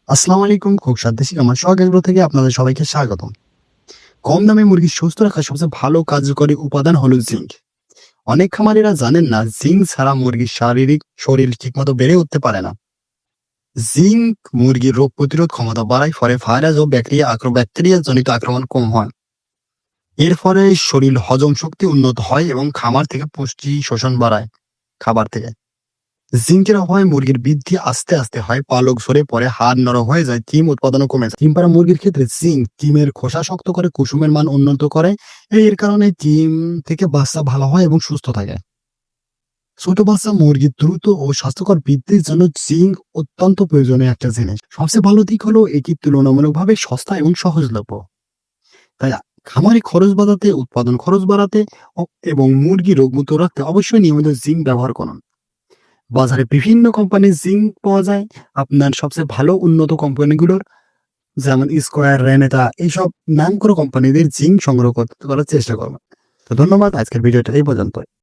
আসসালামু আলাইকুম। খোকসাদ দেশি আমার সোহাগ থেকে আপনাদের সবাইকে স্বাগতম। কম দামে মুরগি সুস্থ রাখার সবচেয়ে ভালো কার্যকরী উপাদান হলো জিঙ্ক। অনেক খামারিরা জানেন না জিঙ্ক ছাড়া মুরগির শরীর ঠিকমতো বেড়ে উঠতে পারে না। জিঙ্ক মুরগির রোগ প্রতিরোধ ক্ষমতা বাড়ায়, ফলে ভাইরাস ও ব্যাকটেরিয়া জনিত আক্রমণ কম হয়। এর ফলে শরীর হজম শক্তি উন্নত হয় এবং খামার থেকে পুষ্টি শোষণ বাড়ায়। খাবার থেকে জিঙ্কের অভাবে মুরগির বৃদ্ধি আস্তে আস্তে হয়, পালক ঝরে পড়ে, হাড় নরম হয়ে যায়, ডিম উৎপাদনও কমে যায়। ডিম পাড়া মুরগির ক্ষেত্রে জিঙ্ক ডিমের খোসা শক্ত করে, কুসুমের মান উন্নত করে। এর কারণে ডিম থেকে বাচ্চা ভালো হয় এবং সুস্থ থাকে। ছোট বাচ্চা মুরগির দ্রুত ও স্বাস্থ্যকর বৃদ্ধির জন্য জিঙ্ক অত্যন্ত প্রয়োজনীয় একটা জিনিস। সবচেয়ে ভালো দিক হলো এটি তুলনামূলকভাবে সস্তা এবং সহজলভ্য। তাই খামারে খরচ বাড়াতে, উৎপাদন খরচ বাড়াতে এবং মুরগি রোগমুক্ত রাখতে অবশ্যই নিয়মিত জিঙ্ক ব্যবহার করুন। বাজারে বিভিন্ন কোম্পানির জিঙ্ক পাওয়া যায়। আপনার সবচেয়ে ভালো উন্নত কোম্পানিগুলোর, যেমন স্কয়ার, রেনেটা, এইসব নামকরা কোম্পানিদের জিঙ্ক সংগ্রহ করার চেষ্টা করবেন। তো ধন্যবাদ। আজকের ভিডিওটা এই পর্যন্ত।